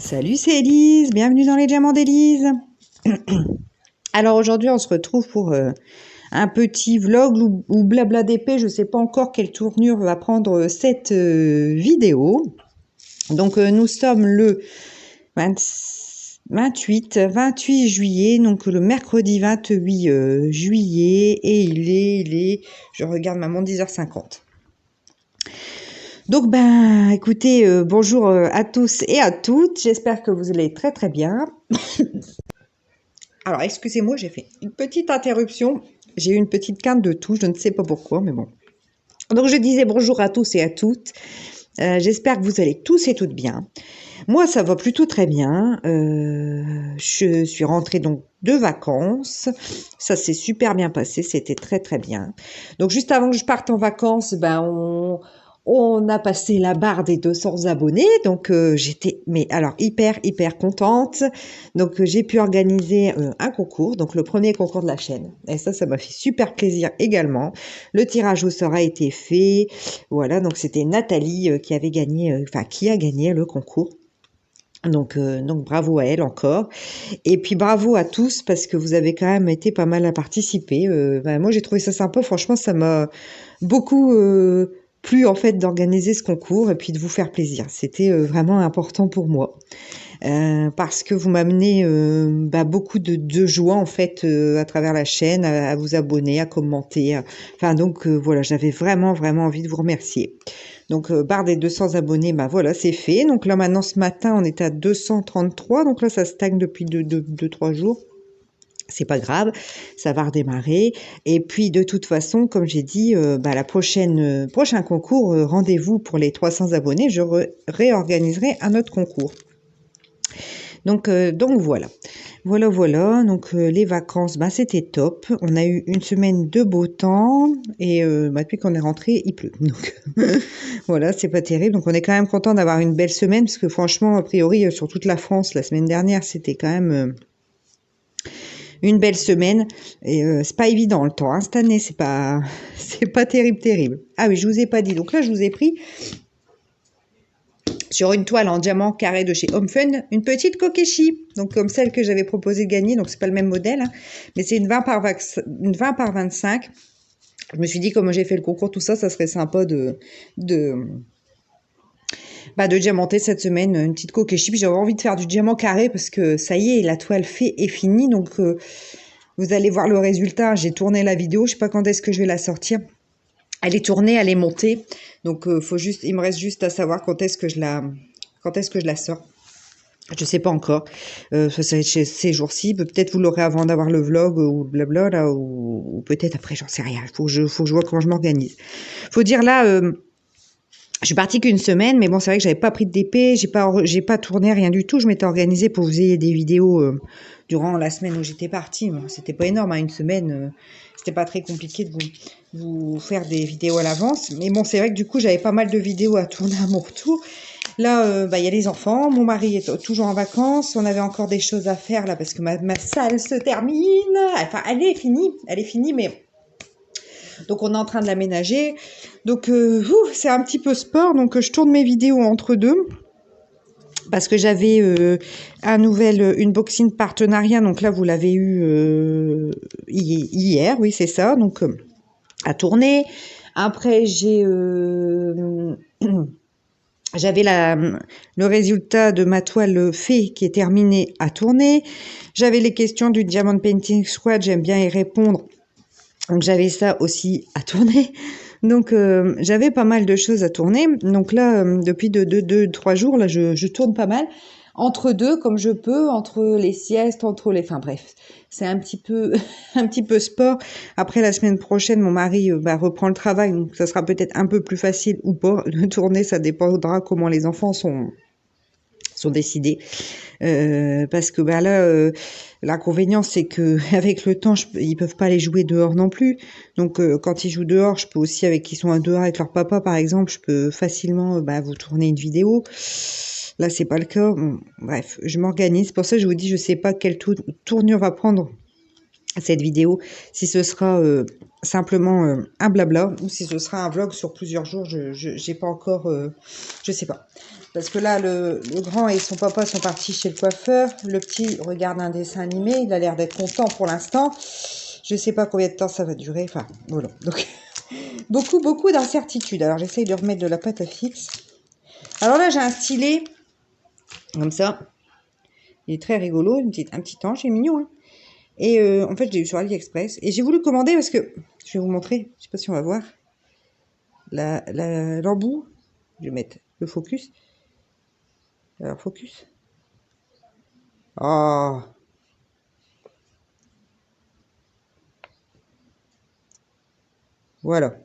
Salut, c'est Élise, bienvenue dans les Diamants d'Élise. Alors aujourd'hui, on se retrouve pour un petit vlog ou blabla d'épée. Je ne sais pas encore quelle tournure va prendre cette vidéo. Donc nous sommes le 28 juillet, donc le mercredi 28 juillet, et il est, je regarde ma montre, 10h50. Donc écoutez, bonjour à tous et à toutes, j'espère que vous allez très très bien. Alors excusez-moi, j'ai fait une petite interruption, j'ai eu une petite quinte de toux, je ne sais pas pourquoi, mais bon. Donc je disais bonjour à tous et à toutes, j'espère que vous allez tous et toutes bien. Moi ça va plutôt très bien, je suis rentrée donc de vacances, ça s'est super bien passé, c'était très très bien. Donc juste avant que je parte en vacances, on a passé la barre des 200 abonnés, donc j'étais hyper contente. Donc j'ai pu organiser un concours, donc le premier concours de la chaîne, et ça m'a fait super plaisir également. Le tirage au sort a été fait, voilà, donc c'était Nathalie qui a gagné le concours. Donc bravo à elle encore. Et puis bravo à tous parce que vous avez quand même été pas mal à participer. Moi j'ai trouvé ça sympa, franchement ça m'a beaucoup plu en fait d'organiser ce concours et puis de vous faire plaisir. C'était vraiment important pour moi. Parce que vous m'amenez beaucoup de joie en fait à travers la chaîne, à vous abonner, à commenter. Voilà, j'avais vraiment envie de vous remercier. Donc barre des 200 abonnés, voilà, c'est fait. Donc là maintenant ce matin on est à 233, donc là ça stagne depuis 2-3 jours. C'est pas grave, ça va redémarrer. Et puis de toute façon, comme j'ai dit, la prochain concours, rendez-vous pour les 300 abonnés, je réorganiserai un autre concours. Donc voilà. Donc les vacances, c'était top. On a eu une semaine de beau temps et depuis qu'on est rentré, il pleut. Donc voilà, c'est pas terrible. Donc on est quand même content d'avoir une belle semaine parce que franchement, a priori, sur toute la France, la semaine dernière, c'était quand même une belle semaine. Et c'est pas évident le temps. Hein. Cette année, c'est pas terrible. Ah oui, je vous ai pas dit. Donc là, je vous ai pris sur une toile en diamant carré de chez Home Fun, une petite kokeshi, donc comme celle que j'avais proposé de gagner, donc c'est pas le même modèle, hein, mais c'est une 20 par 25. Je me suis dit, comme j'ai fait le concours, tout ça, ça serait sympa de diamanter cette semaine une petite kokeshi, puis j'avais envie de faire du diamant carré, parce que ça y est, la toile est finie, donc vous allez voir le résultat, j'ai tourné la vidéo, je sais pas quand est-ce que je vais la sortir. Elle est tournée, elle est montée. Donc il me reste juste à savoir quand est-ce que je la sors. Je sais pas encore. Ça va être ces jours-ci. Peut-être vous l'aurez avant d'avoir le vlog ou blabla là, ou peut-être après, j'en sais rien. Faut que je vois comment je m'organise. Faut dire là, je suis partie qu'une semaine, mais bon, c'est vrai que j'avais pas pris de DP, j'ai pas tourné rien du tout. Je m'étais organisée pour que vous ayez des vidéos durant la semaine où j'étais partie. Bon, c'était pas énorme, hein, une semaine. C'était pas très compliqué de vous faire des vidéos à l'avance. Mais bon, c'est vrai que du coup, j'avais pas mal de vidéos à tourner à mon retour. Là, y a les enfants. Mon mari est toujours en vacances. On avait encore des choses à faire là parce que ma salle se termine. Enfin, elle est finie, mais donc on est en train de l'aménager. Donc c'est un petit peu sport. Donc je tourne mes vidéos entre deux. Parce que j'avais un nouvel unboxing partenariat, donc là vous l'avez eu hier, oui c'est ça, donc à tourner. Après j'avais le résultat de ma toile fait qui est terminée à tourner. J'avais les questions du Diamond Painting Squad, j'aime bien y répondre, donc j'avais ça aussi à tourner. Donc j'avais pas mal de choses à tourner. Donc là, depuis 3 jours, là, je tourne pas mal. Entre deux, comme je peux, entre les siestes, enfin bref, c'est un petit peu sport. Après la semaine prochaine, mon mari reprend le travail, donc ça sera peut-être un peu plus facile ou pas de tourner. Ça dépendra comment les enfants sont décidés. Parce que là, l'inconvénient c'est que avec le temps, ils peuvent pas aller jouer dehors non plus. Donc quand ils jouent dehors, je peux aussi ils sont dehors avec leur papa par exemple, je peux facilement vous tourner une vidéo. Là, c'est pas le cas. Bon, bref, je m'organise. Pour ça, je vous dis, je sais pas quelle tournure va prendre cette vidéo. Si ce sera simplement un blabla ou si ce sera un vlog sur plusieurs jours, j'ai pas encore, je sais pas. Parce que là, le grand et son papa sont partis chez le coiffeur. Le petit regarde un dessin animé. Il a l'air d'être content pour l'instant. Je sais pas combien de temps ça va durer. Enfin, voilà. Donc, beaucoup d'incertitudes. Alors, j'essaye de remettre de la pâte à fixe. Alors là, j'ai un stylet. Comme ça. Il est très rigolo. Un petit ange. Il est mignon, hein. Et en fait, je l'ai eu sur AliExpress. Et j'ai voulu commander parce que... Je vais vous montrer. Je sais pas si on va voir. L'embout. Je vais mettre le focus. Alors, focus. Oh. Voilà.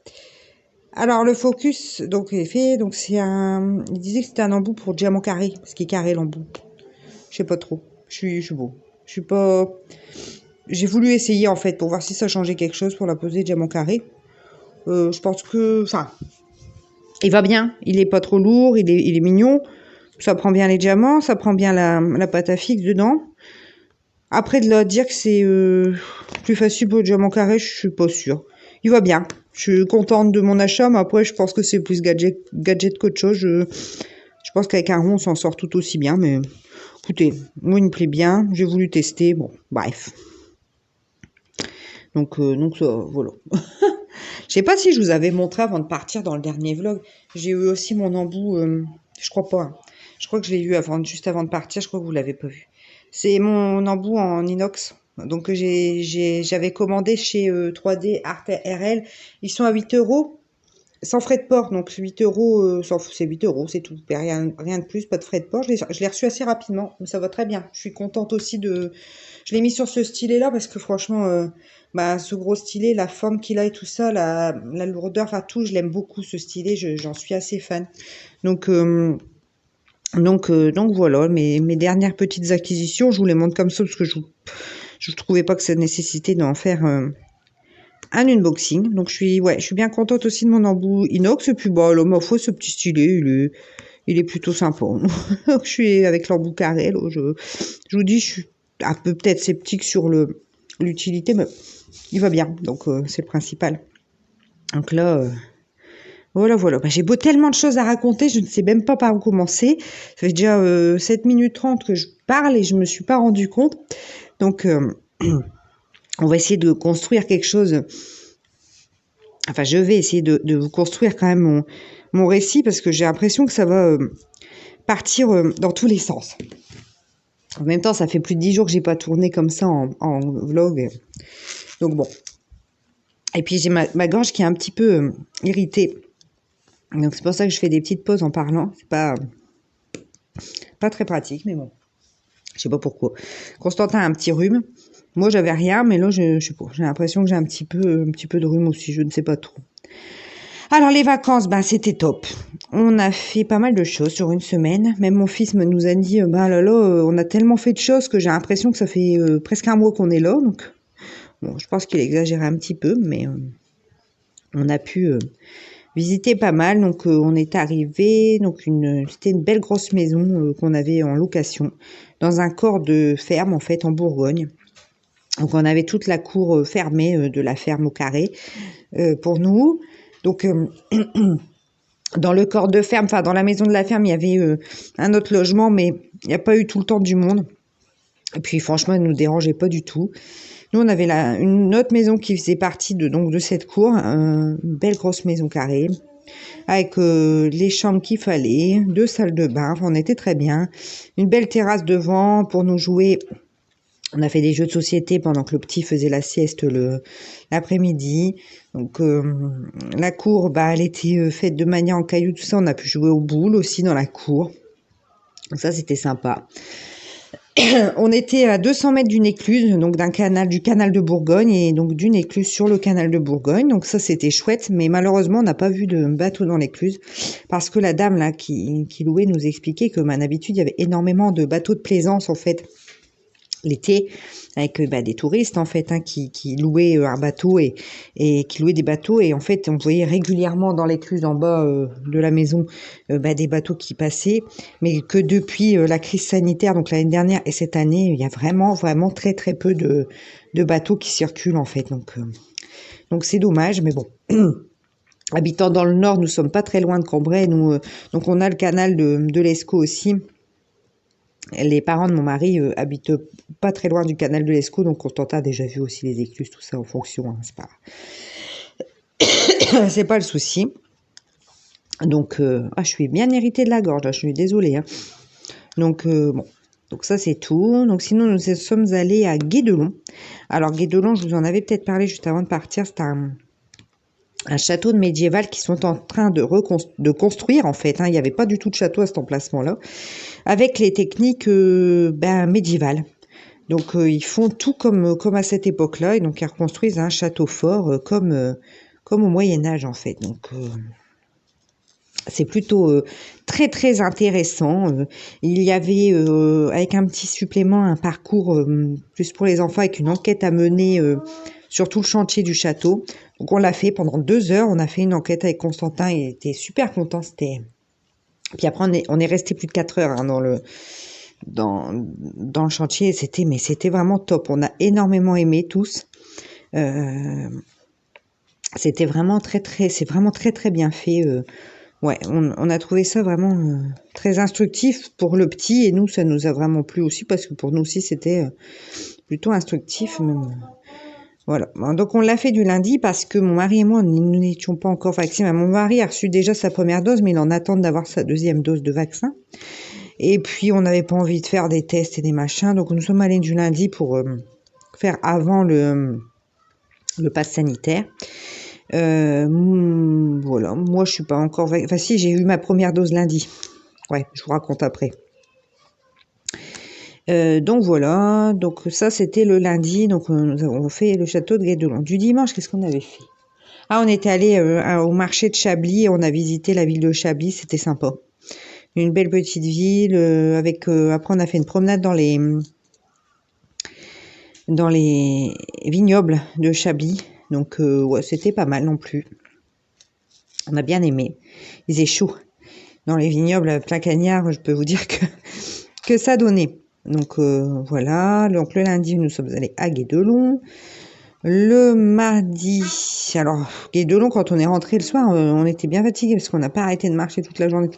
Alors, le focus, donc, est fait. Donc, c'est un... Il disait que c'était un embout pour diamant carré. Parce qu'il est carré, l'embout. Je sais pas trop. Je suis beau. Je suis pas... J'ai voulu essayer, en fait, pour voir si ça changeait quelque chose pour la poser diamant carré. Je pense que... Enfin... Il va bien. Il est pas trop lourd. Il est mignon. Ça prend bien les diamants. Ça prend bien la pâte à fixe dedans. Après, de là, dire que c'est plus facile pour le diamant carré, je suis pas sûre. Il va bien. Je suis contente de mon achat, mais après, je pense que c'est plus gadget qu'autre chose. Je pense qu'avec un rond, on s'en sort tout aussi bien, mais écoutez, moi, il me plaît bien. J'ai voulu tester. Bon, bref. Donc voilà. Je sais pas si je vous avais montré avant de partir dans le dernier vlog. J'ai eu aussi mon embout. Je crois pas. Hein. Je crois que je l'ai eu juste avant de partir. Je crois que vous l'avez pas vu. C'est mon embout en inox. Donc j'avais commandé chez 3D Art RL. Ils sont à 8 €. Sans frais de port. Donc 8 €, c'est 8 €, c'est tout. Rien de plus, pas de frais de port. Je l'ai reçu assez rapidement. Mais ça va très bien. Je suis contente aussi de... Je l'ai mis sur ce stylet-là parce que franchement... ce gros stylet, la forme qu'il a et tout ça, la lourdeur, enfin tout, je l'aime beaucoup ce stylet, j'en suis assez fan. Donc voilà, mes dernières petites acquisitions, je vous les montre comme ça parce que je trouvais pas que ça nécessitait d'en faire un unboxing. Donc je suis bien contente aussi de mon embout inox. Et puis ma foi, ce petit stylet, il est plutôt sympa. Je suis avec l'embout carré, là, je vous dis, je suis un peu peut-être sceptique sur l'utilité, mais il va bien, donc c'est le principal. Donc là, voilà. J'ai tellement de choses à raconter, je ne sais même pas par où commencer. Ça fait déjà 7 minutes 30 que je parle et je me suis pas rendu compte. Donc, on va essayer de construire quelque chose. Enfin, je vais essayer de vous construire quand même mon récit parce que j'ai l'impression que ça va partir dans tous les sens. En même temps, ça fait plus de 10 jours que j'ai pas tourné comme ça en vlog. Donc bon. Et puis j'ai ma gorge qui est un petit peu irritée. Donc c'est pour ça que je fais des petites pauses en parlant. C'est pas très pratique, mais bon. Je sais pas pourquoi. Constantin a un petit rhume. Moi j'avais rien, mais là je sais pas. J'ai l'impression que j'ai un petit peu de rhume aussi. Je ne sais pas trop. Alors les vacances, c'était top. On a fait pas mal de choses sur une semaine. Même mon fils nous a dit, on a tellement fait de choses que j'ai l'impression que ça fait presque un mois qu'on est là. Donc bon, je pense qu'il exagérait un petit peu, mais on a pu visiter pas mal. Donc on est arrivé, donc c'était une belle grosse maison qu'on avait en location dans un corps de ferme en fait en Bourgogne. Donc on avait toute la cour fermée de la ferme au carré pour nous. Donc dans le corps de ferme, enfin dans la maison de la ferme, il y avait un autre logement, mais il n'y a pas eu tout le temps du monde. Et puis franchement, elle ne nous dérangeait pas du tout. Nous, on avait une autre maison qui faisait partie de cette cour, une belle grosse maison carrée, avec les chambres qu'il fallait, 2 salles de bain, enfin, on était très bien. Une belle terrasse devant pour nous jouer. On a fait des jeux de société pendant que le petit faisait la sieste l'après-midi. Donc la cour, elle était faite de manière en cailloux, tout ça. On a pu jouer aux boules aussi dans la cour. Donc ça, c'était sympa. On était à 200 mètres d'une écluse, donc du canal de Bourgogne, et donc d'une écluse sur le canal de Bourgogne. Donc ça, c'était chouette, mais malheureusement, on n'a pas vu de bateau dans l'écluse, parce que la dame là qui louait nous expliquait que, d'habitude, il y avait énormément de bateaux de plaisance en fait l'été, avec des touristes en fait qui louaient un bateau et qui louaient des bateaux, et en fait on voyait régulièrement dans l'écluse en bas de la maison des bateaux qui passaient, mais que depuis la crise sanitaire, donc l'année dernière et cette année, il y a vraiment très très peu de bateaux qui circulent en fait, donc c'est dommage, mais bon. Habitant dans le nord, nous sommes pas très loin de Cambrai. Nous, donc on a le canal de l'Escaut aussi. Les parents de mon mari habitent pas très loin du canal de l'Escaut, donc Constantin a déjà vu aussi les écluses, tout ça en fonction. Hein, c'est pas le souci. Donc, je suis bien irritée de la gorge, là, je suis désolée. Hein. Donc, bon. Donc ça, c'est tout. Donc sinon, nous sommes allés à Guédelon. Alors, Guédelon, je vous en avais peut-être parlé juste avant de partir. C'est un château de médiéval qu'ils sont en train de construire, en fait. Hein. Il n'y avait pas du tout de château à cet emplacement-là. Avec les techniques médiévales. Donc, ils font tout comme à cette époque-là. Et donc, ils reconstruisent un château fort comme au Moyen-Âge, en fait. Donc... c'est plutôt très très intéressant. Il y avait avec un petit supplément un parcours plus pour les enfants avec une enquête à mener sur tout le chantier du château. Donc on l'a fait pendant 2 heures. On a fait une enquête avec Constantin. Il était super content. Puis après on est resté plus de 4 heures hein, dans le chantier. C'était vraiment top. On a énormément aimé tous. C'était vraiment c'est vraiment très très bien fait. Ouais, on a trouvé ça vraiment très instructif pour le petit et nous, ça nous a vraiment plu aussi parce que pour nous aussi, c'était plutôt instructif. Voilà. Donc, on l'a fait du lundi parce que mon mari et moi, nous n'étions pas encore vaccinés. Mon mari a reçu déjà sa première dose, mais il en attend d'avoir sa deuxième dose de vaccin. Et puis, on n'avait pas envie de faire des tests et des machins. Donc, nous sommes allés du lundi pour faire avant le pass sanitaire. Voilà, moi je suis pas encore... Enfin si, j'ai eu ma première dose lundi. Ouais, je vous raconte après. Donc voilà, donc ça c'était le lundi. Donc nous avons fait le château de Guédelon. Du dimanche, qu'est-ce qu'on avait fait? On était allé au marché de Chablis et on a visité la ville de Chablis, c'était sympa. Une belle petite ville avec... après on a fait une promenade dans les vignobles de Chablis. Donc, ouais, c'était pas mal non plus. On a bien aimé. Il faisait chaud. Dans les vignobles plein cagnard, je peux vous dire que ça donnait. Donc, voilà. Donc, le lundi, nous sommes allés à Guédelon. Le mardi, alors, Guédelon, quand on est rentré le soir, on était bien fatigués parce qu'on n'a pas arrêté de marcher toute la journée.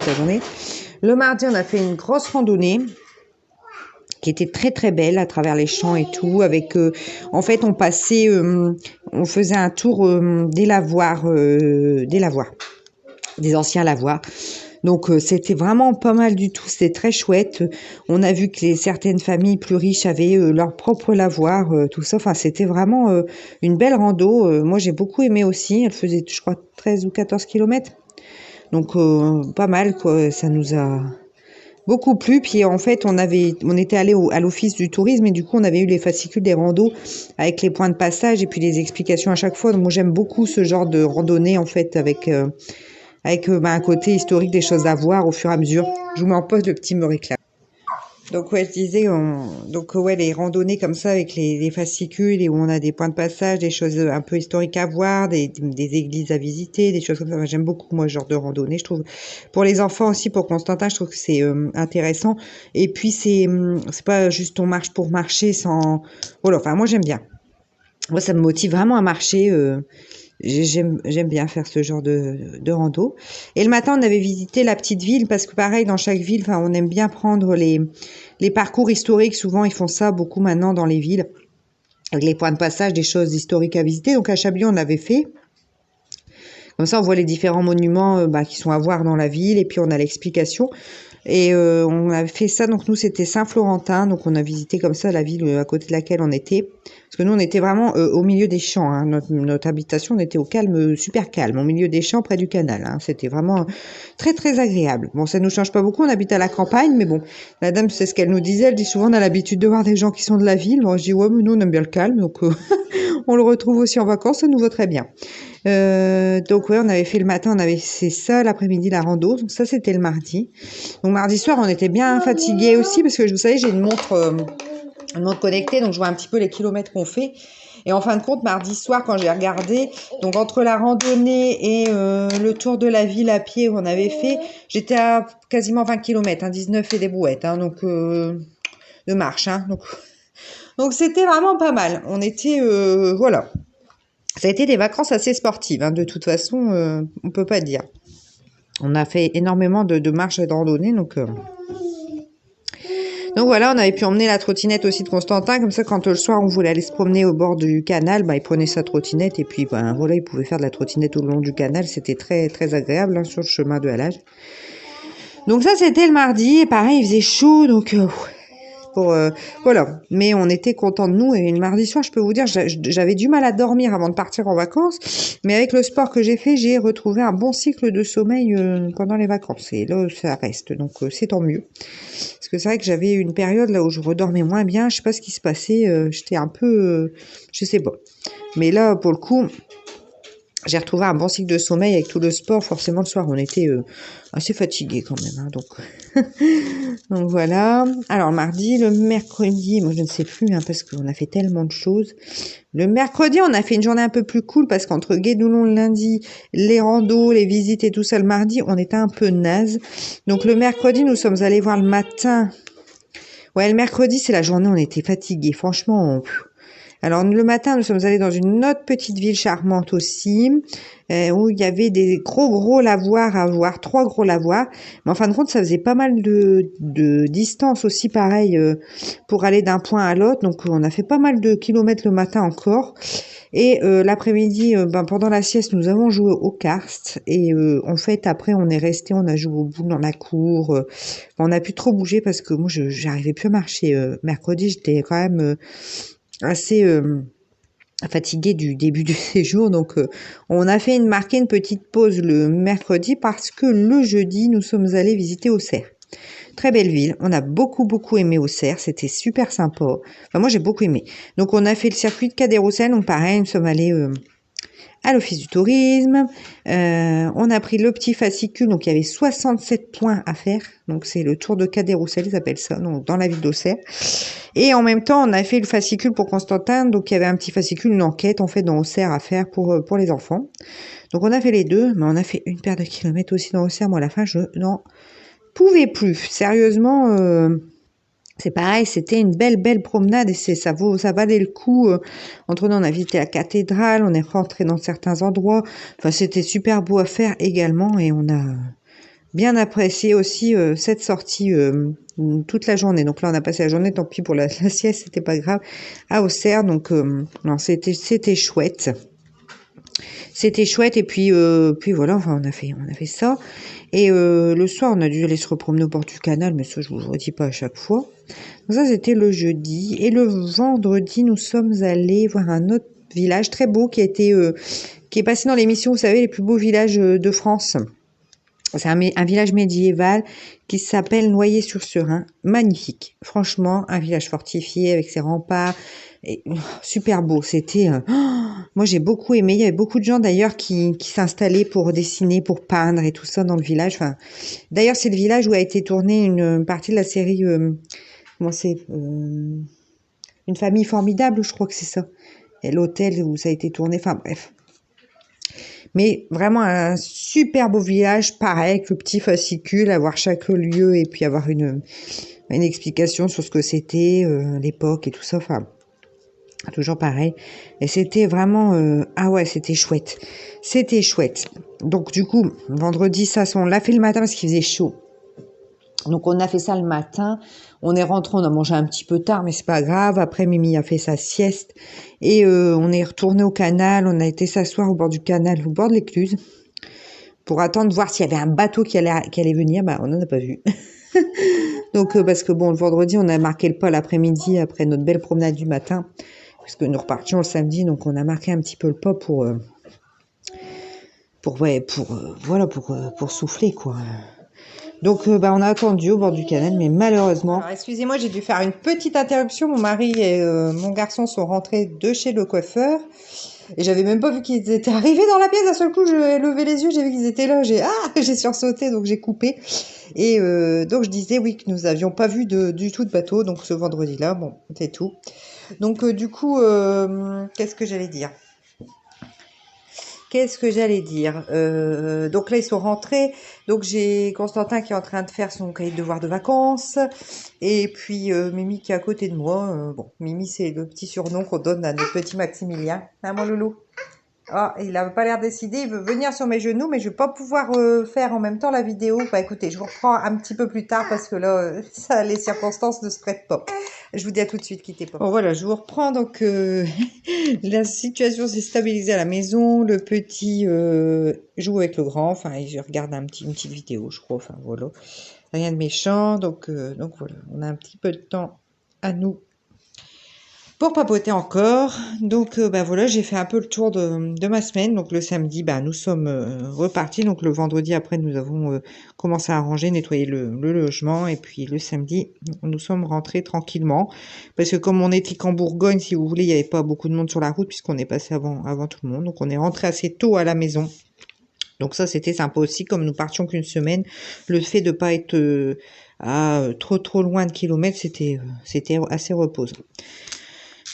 Le mardi, on a fait une grosse randonnée qui était très très belle à travers les champs et tout, avec en fait on passait, on faisait un tour des lavoirs, des anciens lavoirs. Donc c'était vraiment pas mal du tout, c'était très chouette. On a vu que certaines familles plus riches avaient leur propre lavoir, tout ça. Enfin c'était vraiment une belle rando. Moi j'ai beaucoup aimé aussi. Elle faisait je crois 13 ou 14 kilomètres. Donc pas mal quoi. Ça nous a beaucoup plu. Puis en fait, on était allé à l'office du tourisme et du coup, on avait eu les fascicules des randos avec les points de passage et puis les explications à chaque fois. Donc moi, j'aime beaucoup ce genre de randonnée en fait avec un côté historique des choses à voir au fur et à mesure. Je vous mets en pause, le petit me réclame. Donc ouais, je disais, ouais, les randonnées comme ça avec les fascicules et où on a des points de passage, des choses un peu historiques à voir, des églises à visiter, des choses comme ça. Enfin, j'aime beaucoup moi ce genre de randonnée. Je trouve pour les enfants aussi, pour Constantin, je trouve que c'est intéressant. Et puis c'est pas juste on marche pour marcher sans. Voilà. Enfin moi j'aime bien. Moi ça me motive vraiment à marcher. J'aime bien faire ce genre de rando. Et le matin, on avait visité la petite ville parce que pareil, dans chaque ville, enfin, on aime bien prendre les parcours historiques. Souvent, ils font ça beaucoup maintenant dans les villes, avec les points de passage, des choses historiques à visiter. Donc à Chablis, on avait fait. Comme ça, on voit les différents monuments qui sont à voir dans la ville et puis on a l'explication. Et on a fait ça, donc nous c'était Saint-Florentin, donc on a visité comme ça la ville à côté de laquelle on était. Parce que nous on était vraiment au milieu des champs, hein. Notre habitation, on était au calme, super calme, au milieu des champs près du canal. Hein. C'était vraiment très très agréable. Bon, ça nous change pas beaucoup, on habite à la campagne, mais bon, la dame c'est ce qu'elle nous disait, elle dit souvent on a l'habitude de voir des gens qui sont de la ville. Bon, je dis ouais mais nous on aime bien le calme, donc on le retrouve aussi en vacances, ça nous va très bien. Donc ouais, on avait fait le matin, on avait fait ça, l'après-midi la rando, donc ça c'était le mardi. Donc mardi soir, on était bien fatigués aussi parce que vous savez, j'ai une montre connectée, donc je vois un petit peu les kilomètres qu'on fait. Et en fin de compte, mardi soir, quand j'ai regardé, donc entre la randonnée et le tour de la ville à pied où on avait fait, j'étais à quasiment 20 kilomètres, 19 et des brouettes, donc de marche. Donc c'était vraiment pas mal. On était, voilà. Ça a été des vacances assez sportives, hein, de toute façon, on peut pas dire. On a fait énormément de marches et de randonnées, donc voilà, on avait pu emmener la trottinette aussi de Constantin, comme ça quand le soir on voulait aller se promener au bord du canal, bah, il prenait sa trottinette et puis ben voilà, il pouvait faire de la trottinette tout le long du canal, c'était très très agréable hein, sur le chemin de halage. Donc ça c'était le mardi, et pareil il faisait chaud, donc voilà. Mais on était contents de nous, et le mardi soir je peux vous dire, j'avais du mal à dormir avant de partir en vacances, mais avec le sport que j'ai fait, j'ai retrouvé un bon cycle de sommeil pendant les vacances, et là ça reste, donc c'est tant mieux. Parce que c'est vrai que j'avais une période là où je redormais moins bien, je sais pas ce qui se passait, j'étais un peu, je sais pas. Mais là, pour le coup, j'ai retrouvé un bon cycle de sommeil avec tout le sport. Forcément, le soir, on était assez fatigués quand même. Hein, donc voilà. Alors, mardi, le mercredi, moi je ne sais plus, hein, parce qu'on a fait tellement de choses. Le mercredi, on a fait une journée un peu plus cool parce qu'entre Guédoulon le lundi, les randos, les visites et tout ça le mardi, on était un peu naze. Donc le mercredi, nous sommes allés voir le matin. Ouais, le mercredi, c'est la journée, on était fatigués. Franchement, alors le matin, nous sommes allés dans une autre petite ville charmante aussi, où il y avait des gros lavoirs à voir, 3 gros lavoirs. Mais en fin de compte, ça faisait pas mal de distance aussi, pareil, pour aller d'un point à l'autre. Donc on a fait pas mal de kilomètres le matin encore. Et l'après-midi, pendant la sieste, nous avons joué aux cartes. Et en fait, après, on est resté, on a joué au boule dans la cour. On a pu trop bouger parce que moi, j'arrivais plus à marcher. Mercredi, j'étais quand même assez fatiguée du début du séjour. Donc, on a marqué une petite pause le mercredi parce que le jeudi, nous sommes allés visiter Auxerre. Très belle ville. On a beaucoup aimé Auxerre. C'était super sympa. Enfin, moi, j'ai beaucoup aimé. Donc, on a fait le circuit de Cadet-Roussel. Donc, pareil, nous sommes allés à l'office du tourisme. On a pris le petit fascicule. Donc, il y avait 67 points à faire. Donc, c'est le tour de Cadet-Roussel, ils appellent ça, donc, dans la ville d'Auxerre. Et en même temps, on a fait le fascicule pour Constantin. Donc, il y avait un petit fascicule, une enquête, en fait, dans Auxerre à faire pour les enfants. Donc, on a fait les deux. Mais on a fait une paire de kilomètres aussi dans Auxerre. Moi, à la fin, je n'en pouvais plus. Sérieusement, c'est pareil, c'était une belle promenade et ça valait le coup. Entre nous, on a visité la cathédrale, on est rentré dans certains endroits. Enfin, c'était super beau à faire également et on a bien apprécié aussi cette sortie toute la journée. Donc là, on a passé la journée, tant pis pour la sieste, c'était pas grave, à Auxerre. Donc non, c'était chouette. C'était chouette et puis voilà, enfin on a fait ça. Et le soir, on a dû aller se repromener au bord du canal, mais ça, je vous le redis pas à chaque fois. Donc ça, c'était le jeudi. Et le vendredi, nous sommes allés voir un autre village très beau qui est passé dans l'émission, vous savez, les plus beaux villages de France. C'est un village médiéval qui s'appelle Noyer-sur-Serein. Magnifique. Franchement, un village fortifié avec ses remparts. Et, super beau. C'était... moi, j'ai beaucoup aimé. Il y avait beaucoup de gens, d'ailleurs, qui s'installaient pour dessiner, pour peindre et tout ça dans le village. Enfin, d'ailleurs, c'est le village où a été tournée une partie de la série... comment c'est Une famille formidable, je crois que c'est ça. Et l'hôtel où ça a été tourné. Enfin, bref. Mais vraiment un super beau village, pareil, avec le petit fascicule, avoir chaque lieu et puis avoir une explication sur ce que c'était, l'époque et tout ça. Enfin, toujours pareil. Et c'était vraiment... ah ouais, c'était chouette. C'était chouette. Donc du coup, vendredi, ça, on l'a fait le matin parce qu'il faisait chaud. Donc on a fait ça le matin, on est rentré, on a mangé un petit peu tard, mais c'est pas grave. Après, Mimi a fait sa sieste et on est retourné au canal. On a été s'asseoir au bord du canal, au bord de l'écluse, pour attendre voir s'il y avait un bateau qui allait venir. Bah, on n'en a pas vu. Donc parce que bon, le vendredi, on a marqué le pas l'après-midi après notre belle promenade du matin, parce que nous repartions le samedi, donc on a marqué un petit peu le pas pour souffler quoi. Donc, on a attendu au bord du canal, mais malheureusement... Alors, excusez-moi, j'ai dû faire une petite interruption. Mon mari et mon garçon sont rentrés de chez le coiffeur. Et j'avais même pas vu qu'ils étaient arrivés dans la pièce. D'un seul coup, j'ai levé les yeux, j'ai vu qu'ils étaient là. J'ai sursauté, donc j'ai coupé. Et donc, je disais, oui, que nous n'avions pas vu du tout de bateau. Donc, ce vendredi-là, bon, c'est tout. Donc, du coup, qu'est-ce que j'allais dire ? Donc là, ils sont rentrés. Donc j'ai Constantin qui est en train de faire son cahier de devoirs de vacances. Et puis Mimi qui est à côté de moi. Bon, Mimi, c'est le petit surnom qu'on donne à notre petit Maximilien. Hein, mon loulou ? Ah, il n'a pas l'air décidé, il veut venir sur mes genoux, mais je vais pas pouvoir faire en même temps la vidéo. Bah écoutez, je vous reprends un petit peu plus tard parce que là, ça, les circonstances ne se prêtent pas. Je vous dis à tout de suite, quittez pas. Bon voilà, je vous reprends. Donc la situation s'est stabilisée à la maison. Le petit joue avec le grand. Enfin, je regarde une petite vidéo, je crois. Enfin voilà, rien de méchant. Donc voilà, on a un petit peu de temps à nous pour papoter encore. Donc bah voilà, j'ai fait un peu le tour de ma semaine. Donc le samedi, bah nous sommes repartis. Donc le vendredi après, nous avons commencé à ranger, nettoyer le logement. Et puis le samedi, nous sommes rentrés tranquillement. Parce que comme on était qu'en Bourgogne, si vous voulez, il n'y avait pas beaucoup de monde sur la route puisqu'on est passé avant tout le monde. Donc on est rentré assez tôt à la maison. Donc ça, c'était sympa aussi. Comme nous partions qu'une semaine, le fait de pas être trop loin de kilomètres, c'était assez reposant.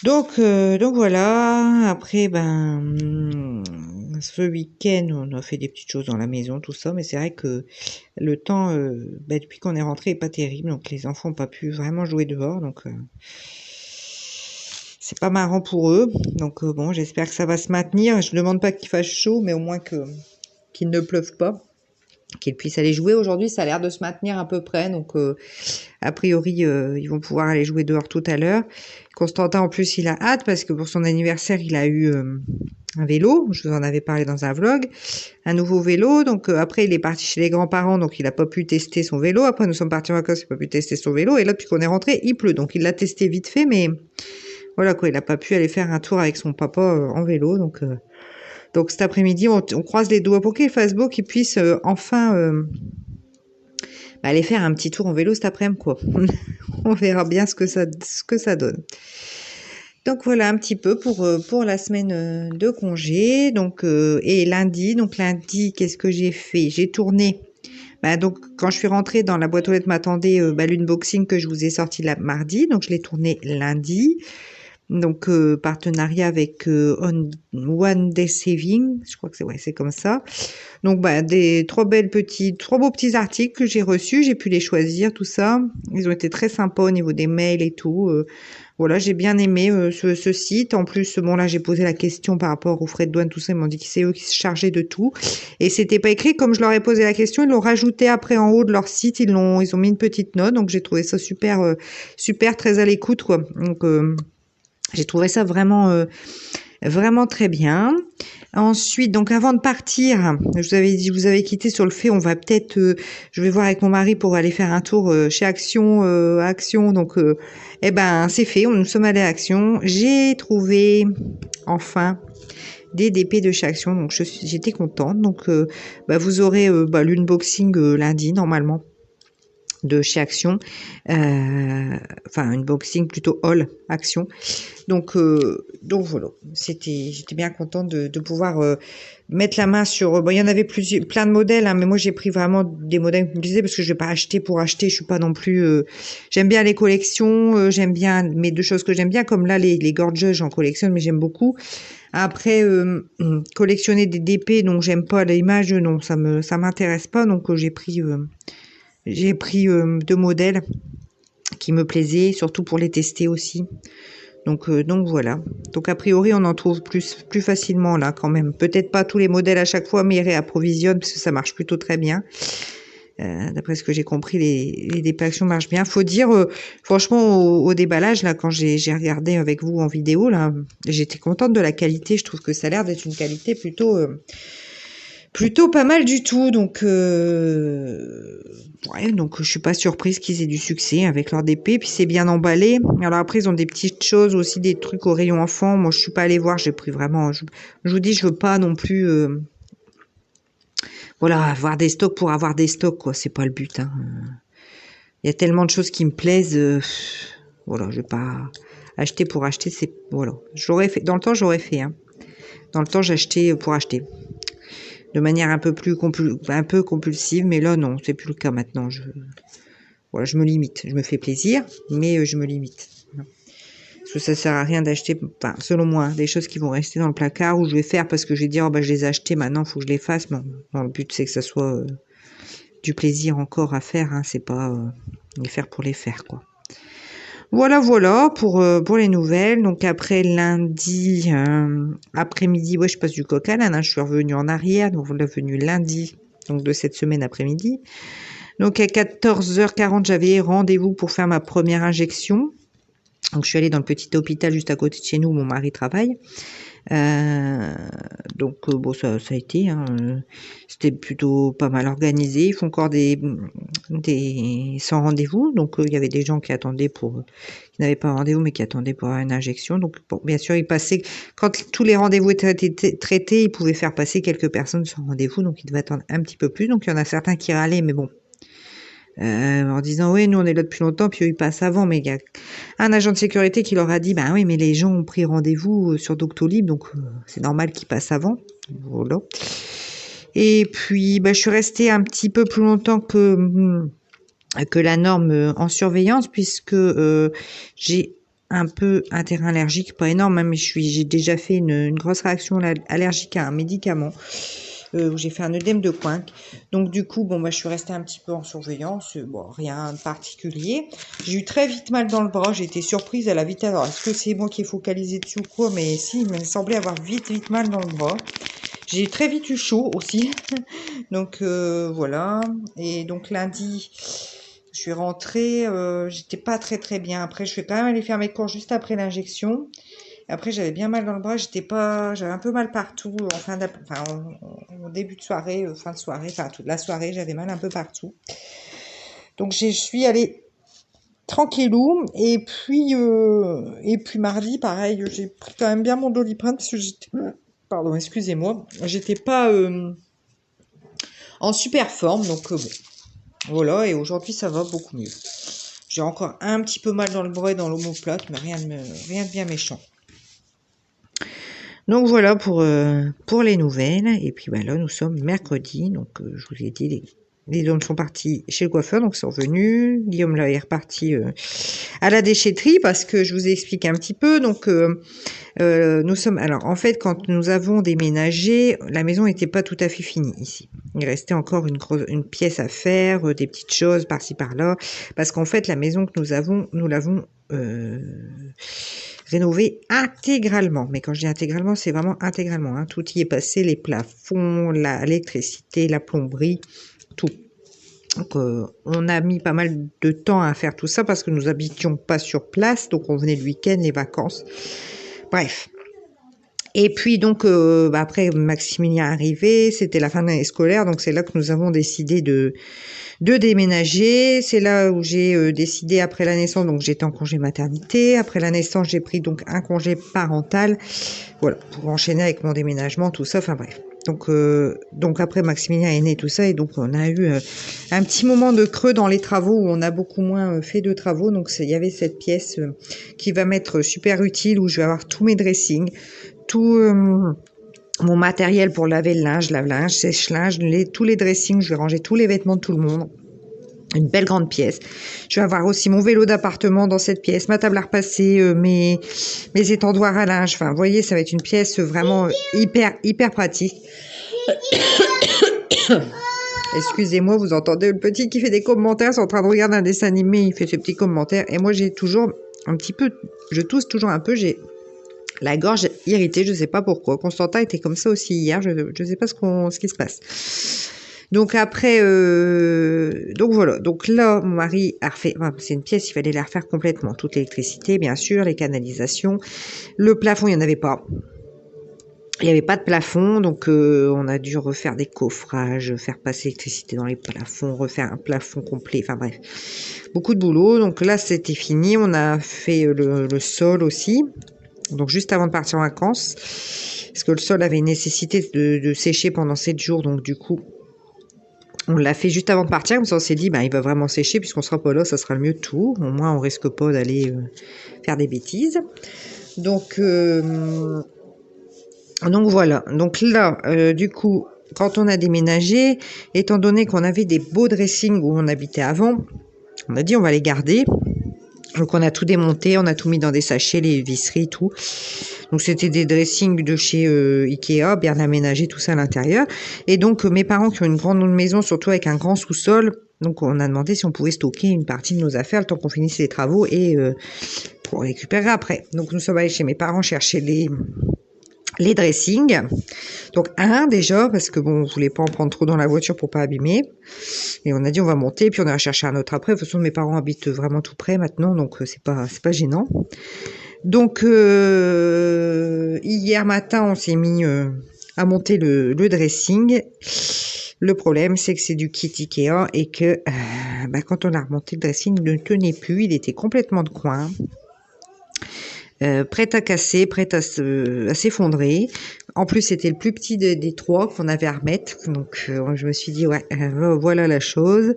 Donc voilà, après, ce week-end, on a fait des petites choses dans la maison, tout ça, mais c'est vrai que le temps, depuis qu'on est rentré, est pas terrible, donc les enfants n'ont pas pu vraiment jouer dehors, donc c'est pas marrant pour eux. Donc bon, j'espère que ça va se maintenir. Je ne demande pas qu'il fasse chaud, mais au moins qu'il ne pleuve pas, qu'ils puissent aller jouer. Aujourd'hui, ça a l'air de se maintenir à peu près, donc a priori, ils vont pouvoir aller jouer dehors tout à l'heure. Constantin, en plus, il a hâte parce que pour son anniversaire, il a eu un vélo. Je vous en avais parlé dans un vlog. Un nouveau vélo. Donc après, il est parti chez les grands-parents, donc il n'a pas pu tester son vélo. Après, nous sommes partis en vacances, il n'a pas pu tester son vélo. Et là, depuis qu'on est rentré, il pleut. Donc il l'a testé vite fait, mais voilà quoi, il n'a pas pu aller faire un tour avec son papa en vélo. Donc cet après-midi, on croise les doigts pour qu'il fasse beau, qu'il puisse enfin aller faire un petit tour en vélo cet après-midi, quoi. On verra bien ce que ça donne. Donc voilà un petit peu pour la semaine de congé. Donc et lundi, qu'est-ce que j'ai fait? J'ai tourné. Donc quand je suis rentrée dans la boîte aux lettres m'attendait l'unboxing que je vous ai sorti mardi. Donc je l'ai tourné lundi. Donc partenariat avec One Day Saving, je crois que c'est comme ça. Donc trois beaux petits articles que j'ai reçus, j'ai pu les choisir, tout ça. Ils ont été très sympas au niveau des mails et tout. Voilà, j'ai bien aimé ce site. En plus, bon là, j'ai posé la question par rapport aux frais de douane, tout ça. Ils m'ont dit que c'est eux qui se chargeaient de tout. Et c'était pas écrit comme je leur ai posé la question. Ils l'ont rajouté après en haut de leur site. Ils ont mis une petite note. Donc j'ai trouvé ça super, super très à l'écoute, quoi. Donc j'ai trouvé ça vraiment très bien. Ensuite, donc avant de partir, je vous avais quitté sur le fait, on va peut-être, je vais voir avec mon mari pour aller faire un tour chez Action. Donc, c'est fait. Nous sommes allés à Action. J'ai trouvé enfin des DP de chez Action, donc j'étais contente. Donc, vous aurez l'unboxing lundi normalement de chez Action, unboxing plutôt haul Action. Donc voilà, j'étais bien contente de pouvoir mettre la main sur. Il y en avait plein de modèles, hein, mais moi j'ai pris vraiment des modèles comme je disais parce que je vais pas acheter pour acheter. Je suis pas non plus. J'aime bien les collections, j'aime bien mes deux choses que j'aime bien, comme là les Gorgeous, j'en collectionne, mais j'aime beaucoup. Après collectionner des DP dont j'aime pas l'image, non, ça m'intéresse pas. Donc j'ai pris deux modèles qui me plaisaient, surtout pour les tester aussi. Donc voilà. Donc a priori, on en trouve plus facilement là quand même. Peut-être pas tous les modèles à chaque fois, mais ils réapprovisionnent parce que ça marche plutôt très bien. D'après ce que j'ai compris, les dépilations marchent bien. Faut dire, franchement, au déballage là, quand j'ai regardé avec vous en vidéo là, j'étais contente de la qualité. Je trouve que ça a l'air d'être une qualité plutôt pas mal du tout. Donc donc je suis pas surprise qu'ils aient du succès avec leur DP, puis c'est bien emballé. Alors après ils ont des petites choses aussi, des trucs au rayon enfant. Moi je suis pas allée voir, j'ai pris vraiment, je vous dis, je veux pas non plus avoir des stocks pour avoir des stocks, quoi, c'est pas le but, hein. Il y a tellement de choses qui me plaisent, je vais pas acheter pour acheter, j'aurais fait dans le temps, hein. Dans le temps j'achetais pour acheter de manière un peu compulsive, mais là non, c'est plus le cas maintenant. Je me limite, je me fais plaisir, mais je me limite. Parce que ça sert à rien d'acheter, selon moi, des choses qui vont rester dans le placard, ou je vais faire parce que je vais dire, je les ai achetées, maintenant, il faut que je les fasse. Non, le but, c'est que ça soit du plaisir encore à faire, hein, c'est pas les faire pour les faire, quoi. Voilà pour les nouvelles. Donc après lundi après-midi, ouais, je passe du coq à l'âne, hein, je suis revenue en arrière, donc voilà, venue lundi, donc de cette semaine après-midi. Donc à 14h40, j'avais rendez-vous pour faire ma première injection. Donc je suis allée dans le petit hôpital juste à côté de chez nous où mon mari travaille. Bon, ça a été, hein, c'était plutôt pas mal organisé. Ils font encore des sans rendez-vous, donc il y avait des gens qui attendaient qui n'avaient pas rendez-vous mais qui attendaient pour avoir une injection. Donc bon, bien sûr, ils passaient quand tous les rendez-vous étaient traités, ils pouvaient faire passer quelques personnes sans rendez-vous, donc ils devaient attendre un petit peu plus. Donc il y en a certains qui râlaient, mais bon. En disant oui, nous on est là depuis longtemps, puis eux ils passent avant, mais il y a un agent de sécurité qui leur a dit bah oui, mais les gens ont pris rendez-vous sur Doctolib, donc c'est normal qu'ils passent avant. Voilà. Et puis bah, je suis restée un petit peu plus longtemps que la norme en surveillance, puisque j'ai un peu un terrain allergique, pas énorme, hein, mais j'ai déjà fait une grosse réaction allergique à un médicament. Où j'ai fait un œdème de Quincke. Donc du coup, bon, bah, je suis restée un petit peu en surveillance, bon, rien de particulier. J'ai eu très vite mal dans le bras, j'ai été surprise à la vitesse. Alors, est-ce que c'est moi qui ai focalisé dessus ou quoi? Mais si, il me semblait avoir vite mal dans le bras. J'ai très vite eu chaud aussi. Donc voilà. Et donc lundi, je suis rentrée, j'étais pas très bien. Après, je suis quand même allée faire mes cours juste après l'injection. Après, j'avais bien mal dans le bras, j'avais un peu mal partout, au début de soirée, fin de soirée, enfin toute la soirée, j'avais mal un peu partout. Donc je suis allée tranquillou, et puis mardi, pareil, j'ai pris quand même bien mon Doliprane parce que pardon, excusez-moi, j'étais pas en super forme, donc bon, voilà, et aujourd'hui ça va beaucoup mieux. J'ai encore un petit peu mal dans le bras et dans l'omoplate, mais rien de bien méchant. Donc voilà pour les nouvelles. Et puis bah, là, nous sommes mercredi. Donc je vous ai dit, les hommes sont partis chez le coiffeur, donc ils sont revenus. Guillaume là est reparti à la déchetterie parce que je vous ai expliqué un petit peu. Donc nous sommes... Alors en fait, quand nous avons déménagé, la maison n'était pas tout à fait finie ici. Il restait encore une pièce à faire, des petites choses par-ci par-là. Parce qu'en fait, la maison que nous l'avons... rénové intégralement. Mais quand je dis intégralement, c'est vraiment intégralement. Hein. Tout y est passé, les plafonds, l'électricité, la plomberie, tout. Donc, on a mis pas mal de temps à faire tout ça parce que nous habitions pas sur place. Donc, on venait le week-end, les vacances. Bref. Et puis, donc, après, Maximilien est arrivé. C'était la fin de l'année scolaire. Donc, c'est là que nous avons décidé de déménager. C'est là où j'ai décidé après la naissance, donc j'étais en congé maternité. Après la naissance, j'ai pris donc un congé parental, voilà, pour enchaîner avec mon déménagement, tout ça, enfin bref. Donc après Maximilien est né, tout ça, et donc on a eu un petit moment de creux dans les travaux où on a beaucoup moins fait de travaux. Donc il y avait cette pièce qui va m'être super utile, où je vais avoir tous mes dressings, tout mon matériel pour laver le linge, lave-linge, sèche-linge, tous les dressings, je vais ranger tous les vêtements de tout le monde. Une belle grande pièce. Je vais avoir aussi mon vélo d'appartement dans cette pièce, ma table à repasser, mes étendoirs à linge. Enfin, vous voyez, ça va être une pièce vraiment hyper pratique. Excusez-moi, vous entendez le petit qui fait des commentaires, c'est en train de regarder un dessin animé, il fait ses petits commentaires. Et moi, j'ai toujours un petit peu, je tousse toujours un peu, j'ai la gorge irritée, je sais pas pourquoi. Constantin était comme ça aussi hier, je sais pas ce qui se passe. Donc après, donc voilà. Donc là, mon mari a refait, enfin, c'est une pièce, il fallait la refaire complètement. Toute l'électricité, bien sûr, les canalisations. Le plafond, il n'y en avait pas. Il n'y avait pas de plafond, donc on a dû refaire des coffrages, faire passer l'électricité dans les plafonds, refaire un plafond complet, enfin bref. Beaucoup de boulot. Donc là, c'était fini. On a fait le sol aussi. Donc juste avant de partir en vacances, parce que le sol avait une nécessité de sécher pendant 7 jours, donc du coup, on l'a fait juste avant de partir, comme ça on s'est dit, il va vraiment sécher, puisqu'on sera pas là, ça sera le mieux de tout, au moins on risque pas d'aller faire des bêtises. Donc voilà, donc là, du coup, quand on a déménagé, étant donné qu'on avait des beaux dressings où on habitait avant, on a dit on va les garder. Donc on a tout démonté, on a tout mis dans des sachets, les visseries, tout. Donc c'était des dressings de chez Ikea, bien aménagés, tout ça à l'intérieur. Et donc mes parents qui ont une grande maison, surtout avec un grand sous-sol, Donc on a demandé si on pouvait stocker une partie de nos affaires le temps qu'on finisse les travaux et pour récupérer après. Donc nous sommes allés chez mes parents chercher les dressings. Donc un déjà, parce que bon, on voulait pas en prendre trop dans la voiture pour pas abîmer. Et on a dit on va monter, puis on a cherché un autre après. De toute façon, mes parents habitent vraiment tout près maintenant, donc c'est pas gênant. Donc hier matin, on s'est mis à monter le dressing. Le problème, c'est que c'est du kit Ikea et que quand on a remonté le dressing, il ne tenait plus, il était complètement de coin. Prêt à casser, prêt à s'effondrer. En plus, c'était le plus petit des trois qu'on avait à remettre. Donc, je me suis dit, ouais, voilà la chose.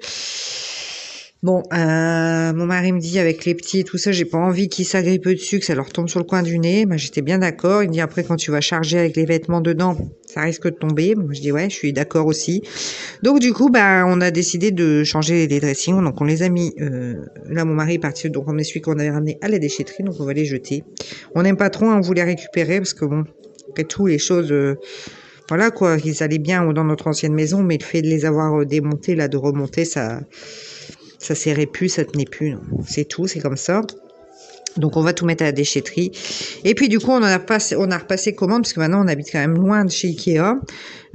Bon, mon mari me dit, avec les petits et tout ça, j'ai pas envie qu'ils s'agrippent dessus, que ça leur tombe sur le coin du nez. J'étais bien d'accord. Il me dit, après, quand tu vas charger avec les vêtements dedans, ça risque de tomber. Moi, je dis, ouais, je suis d'accord aussi. Donc, du coup, on a décidé de changer les dressings. Donc, on les a mis, là, mon mari est parti, donc on est celui qu'on avait ramené à la déchetterie, donc on va les jeter. On n'aime pas trop, on voulait récupérer, parce que bon, après tout, les choses, voilà, quoi, ils allaient bien dans notre ancienne maison, mais le fait de les avoir démontés, là, de remonter, ça serrait plus, ça tenait plus. C'est tout, c'est comme ça. Donc on va tout mettre à la déchetterie. Et puis du coup on a repassé commande parce que maintenant on habite quand même loin de chez Ikea.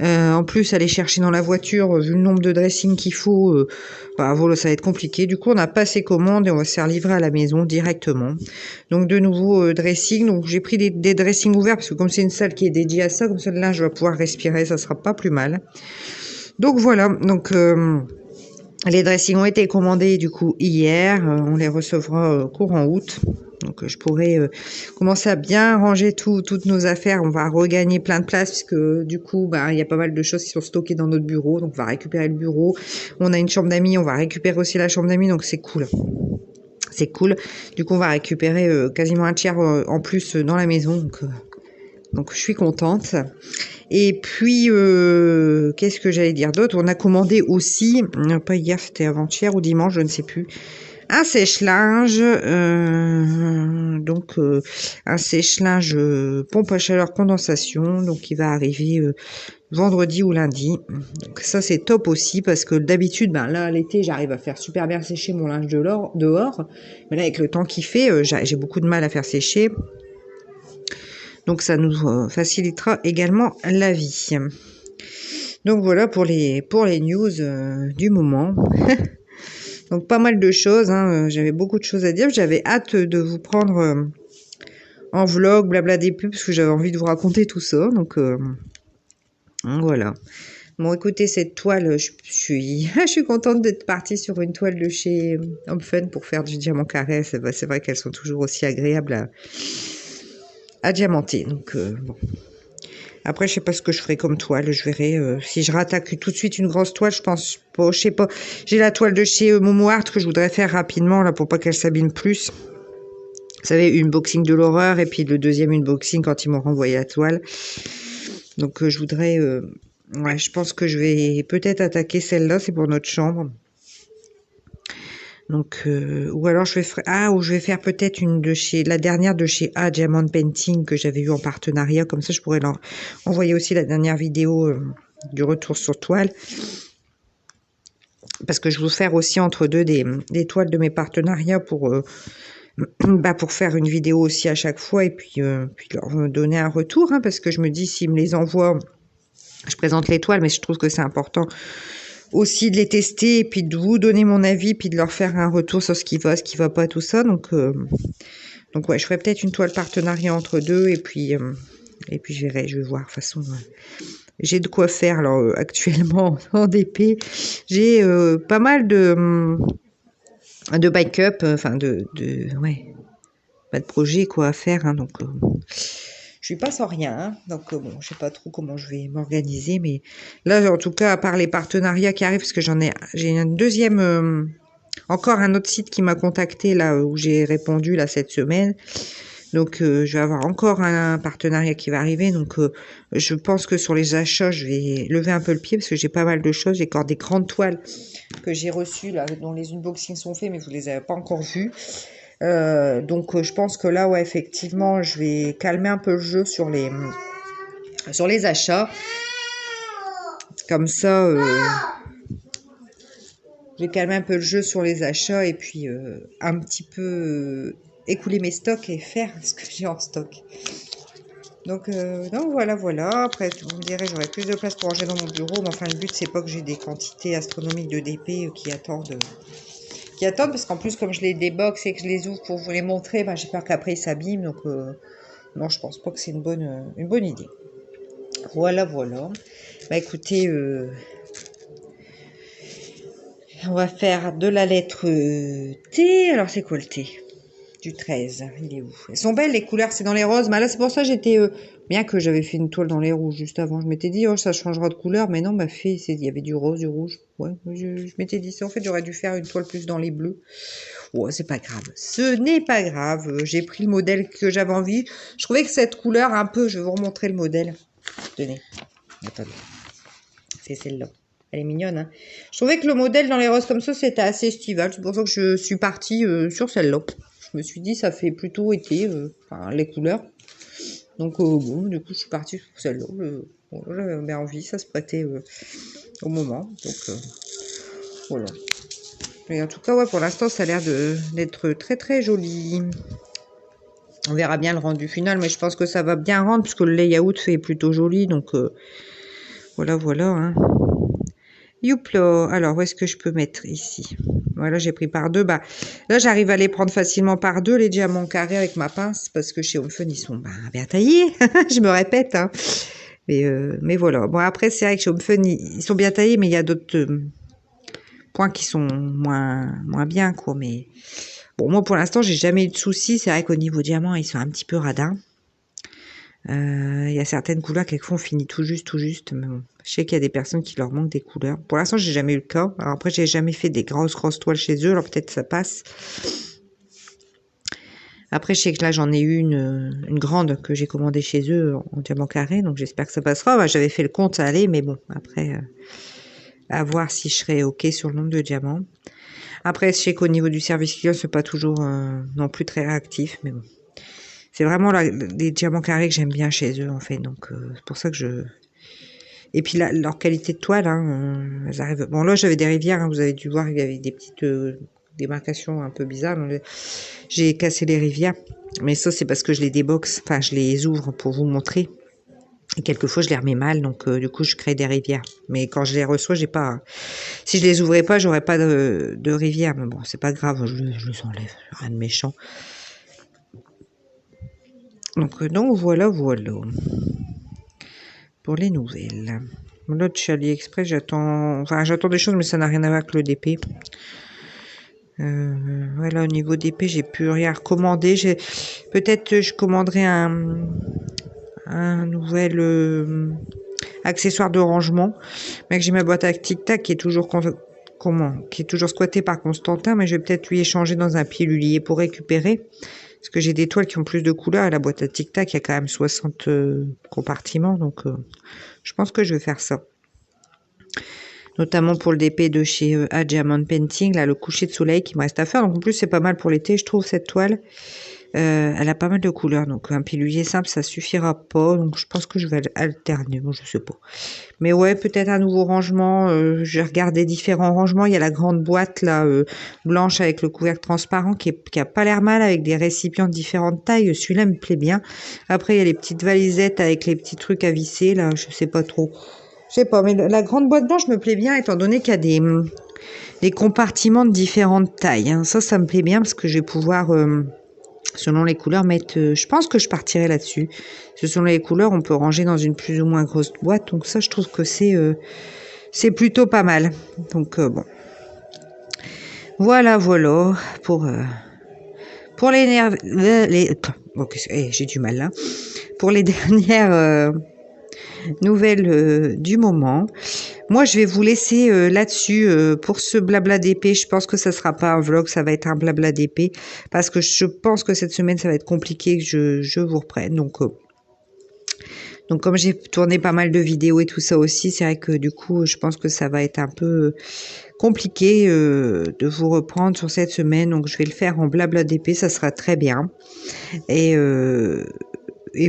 En plus aller chercher dans la voiture, vu le nombre de dressings qu'il faut, voilà, ça va être compliqué. Du coup on a passé commande et on va se faire livrer à la maison directement. Donc de nouveau dressing. Donc j'ai pris des dressings ouverts parce que comme c'est une salle qui est dédiée à ça, comme ça là je vais pouvoir respirer, ça sera pas plus mal. Donc voilà, donc les dressings ont été commandés du coup hier, on les recevra courant août. Donc je pourrais commencer à bien ranger toutes nos affaires. On va regagner plein de place puisque du coup il y a pas mal de choses qui sont stockées dans notre bureau. Donc on va récupérer le bureau. On a une chambre d'amis, on va récupérer aussi la chambre d'amis. Donc c'est cool. C'est cool. Du coup on va récupérer quasiment un tiers en plus dans la maison. Donc je suis contente. Et puis, qu'est-ce que j'allais dire d'autre? On a commandé aussi, pas hier, c'était avant-hier ou dimanche, je ne sais plus, un sèche-linge. Donc, un sèche-linge pompe à chaleur condensation. Donc, il va arriver vendredi ou lundi. Donc, ça, c'est top aussi parce que d'habitude, là, l'été, j'arrive à faire super bien sécher mon linge dehors. Mais là, avec le temps qu'il fait, j'ai beaucoup de mal à faire sécher. Donc ça nous facilitera également la vie. Donc voilà pour les news du moment. Donc pas mal de choses, j'avais beaucoup de choses à dire. J'avais hâte de vous prendre en vlog, blabla des pubs, parce que j'avais envie de vous raconter tout ça. Donc voilà. Bon écoutez, cette toile, je suis contente d'être partie sur une toile de chez Homme Fun pour faire du diamant carré. C'est vrai qu'elles sont toujours aussi agréables à diamanter. Donc bon. Après, je sais pas ce que je ferai comme toile. Je verrai si je rattaque tout de suite une grosse toile. Je pense pas. Je sais pas. J'ai la toile de chez Momo Art que je voudrais faire rapidement là pour pas qu'elle s'abîme plus. Vous savez, une boxing de l'horreur et puis le deuxième unboxing quand ils m'ont renvoyé la toile. Donc je voudrais. Ouais, je pense que je vais peut-être attaquer celle-là. C'est pour notre chambre. Donc, ou alors je vais faire peut-être la dernière de chez A Diamond Painting que j'avais eu en partenariat. Comme ça, je pourrais leur envoyer aussi la dernière vidéo du retour sur toile. Parce que je veux faire aussi entre deux des toiles de mes partenariats pour faire une vidéo aussi à chaque fois et puis leur donner un retour. Parce que je me dis, s'ils me les envoient, je présente les toiles, mais je trouve que c'est important aussi de les tester et puis de vous donner mon avis puis de leur faire un retour sur ce qui va pas, tout ça. Donc ouais, je ferai peut-être une toile partenariat entre deux et puis je verrai, je vais voir. De toute façon, j'ai de quoi faire alors actuellement en DP. J'ai pas mal de backup, ouais, pas de projet quoi à faire. Donc je suis pas sans rien, donc bon, je sais pas trop comment je vais m'organiser, mais là, en tout cas, à part les partenariats qui arrivent, parce que j'ai un deuxième, encore un autre site qui m'a contacté là où j'ai répondu là cette semaine. Donc, je vais avoir encore un partenariat qui va arriver. Donc, je pense que sur les achats, je vais lever un peu le pied parce que j'ai pas mal de choses. J'ai encore des grandes toiles que j'ai reçues là, dont les unboxings sont faits, mais vous les avez pas encore vues. Donc je pense que là, ouais, effectivement, je vais calmer un peu le jeu sur les achats. Comme ça, J'ai calmé un peu le jeu sur les achats et puis un petit peu écouler mes stocks et faire ce que j'ai en stock. Donc voilà, voilà. Après, vous me direz, j'aurai plus de place pour ranger dans mon bureau. Mais enfin, le but, c'est pas que j'ai des quantités astronomiques de DP qui attendent. Qui attendent, parce qu'en plus, comme je les déboxe et que je les ouvre pour vous les montrer, ben, j'ai peur qu'après ils s'abîment. Donc, non, je pense pas que c'est une bonne idée. Voilà, voilà. Bah écoutez, on va faire de la lettre T. Alors, c'est quoi le T? Du 13, il est où? Elles sont belles les couleurs, c'est dans les roses. Mais là, c'est pour ça que j'étais... bien que j'avais fait une toile dans les rouges juste avant. Je m'étais dit, oh, ça changera de couleur. Mais non, ma fille, il y avait du rose, du rouge. Ouais, je m'étais dit ça. En fait, j'aurais dû faire une toile plus dans les bleus. Ouais, c'est pas grave. Ce n'est pas grave. J'ai pris le modèle que j'avais envie. Je trouvais que cette couleur, un peu... Je vais vous remontrer le modèle. Tenez. Attendez. C'est celle-là. Elle est mignonne, hein. Je trouvais que le modèle dans les roses comme ça, c'était assez estival. C'est pour ça que je suis partie sur celle-là. Je me suis dit, ça fait plutôt été, enfin, les couleurs. Donc, bon, du coup, je suis partie sur celle-là. Bon, j'avais bien envie, ça se prêtait au moment. Donc, voilà. Mais en tout cas, ouais, pour l'instant, ça a l'air d'être très, très joli. On verra bien le rendu final, mais je pense que ça va bien rendre, puisque le layout fait plutôt joli. Donc, voilà, voilà, hein. Youpla. Alors, où est-ce que je peux mettre ici? Voilà, j'ai pris par deux. Bah, là, j'arrive à les prendre facilement par deux, les diamants carrés avec ma pince, parce que chez Home Fun, ils sont bien taillés. Je me répète, hein. Mais voilà. Bon, après, c'est vrai que chez Home Fun, ils sont bien taillés, mais il y a d'autres points qui sont moins bien, quoi. Mais bon, moi, pour l'instant, j'ai jamais eu de soucis. C'est vrai qu'au niveau diamant, ils sont un petit peu radins. Il y a certaines couleurs, quelquefois, on finit tout juste. Mais bon, je sais qu'il y a des personnes qui leur manquent des couleurs. Pour l'instant, j'ai jamais eu le cas. Alors après, j'ai jamais fait des grosses toiles chez eux. Alors peut-être ça passe. Après, je sais que là, j'en ai eu une grande que j'ai commandée chez eux en diamant carré. Donc j'espère que ça passera. Bah, j'avais fait le compte, ça allait. Mais bon, après, à voir si je serais OK sur le nombre de diamants. Après, je sais qu'au niveau du service client, c'est pas toujours non plus très réactif. Mais bon. C'est vraiment les diamants carrés que j'aime bien chez eux, en fait. Donc, c'est pour ça que je... Et puis, leur qualité de toile, hein, elles arrivent... Bon, là, j'avais des rivières, hein, vous avez dû voir, il y avait des petites démarcations un peu bizarres. J'ai cassé les rivières. Mais ça, c'est parce que je les déboxe. Enfin, je les ouvre pour vous montrer. Et quelquefois, je les remets mal. Donc, du coup, je crée des rivières. Mais quand je les reçois, j'ai pas... Si je les ouvrais pas, j'aurais pas de rivière. Mais bon, c'est pas grave, je les enlève. Rien de méchant. Donc voilà. Pour les nouvelles. Là, de chez AliExpress, j'attends des choses, mais ça n'a rien à voir avec le DP. Voilà, au niveau DP, j'ai plus rien recommandé. Peut-être je commanderai un nouvel accessoire de rangement. Mais que j'ai ma boîte à tic-tac qui est toujours qui est toujours squattée par Constantin, mais je vais peut-être lui échanger dans un pilulier pour récupérer. Parce que j'ai des toiles qui ont plus de couleurs. À la boîte à tic-tac, il y a quand même 60 compartiments. Donc, je pense que je vais faire ça. Notamment pour le DP de chez Diamond Painting. Là, le coucher de soleil qui me reste à faire. Donc, en plus, c'est pas mal pour l'été, je trouve, cette toile. Elle a pas mal de couleurs. Donc, un pilulier simple, ça suffira pas. Donc, je pense que je vais alterner. Bon, je sais pas. Mais ouais, peut-être un nouveau rangement. J'ai regardé différents rangements. Il y a la grande boîte là blanche avec le couvercle transparent qui a pas l'air mal avec des récipients de différentes tailles. Celui-là me plaît bien. Après, il y a les petites valisettes avec les petits trucs à visser là. Je sais pas trop. Je sais pas. Mais la grande boîte blanche me plaît bien étant donné qu'il y a des compartiments de différentes tailles. Hein. Ça me plaît bien parce que je vais pouvoir... selon les couleurs, je pense que je partirai là-dessus. Selon les couleurs, on peut ranger dans une plus ou moins grosse boîte. Donc ça, je trouve que c'est plutôt pas mal. Donc bon. Voilà pour j'ai du mal là. Pour les dernières nouvelles du moment. Moi, je vais vous laisser là-dessus pour ce blabla d'épée. Je pense que ça sera pas un vlog, ça va être un blabla d'épée. Parce que je pense que cette semaine, ça va être compliqué que je vous reprenne. Donc comme j'ai tourné pas mal de vidéos et tout ça aussi, c'est vrai que du coup, je pense que ça va être un peu compliqué de vous reprendre sur cette semaine. Donc, je vais le faire en blabla d'épée, ça sera très bien. Et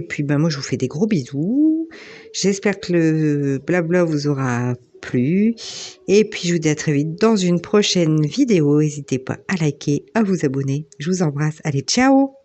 puis, moi, je vous fais des gros bisous. J'espère que le blabla vous aura plu. Et puis, je vous dis à très vite dans une prochaine vidéo. N'hésitez pas à liker, à vous abonner. Je vous embrasse. Allez, ciao!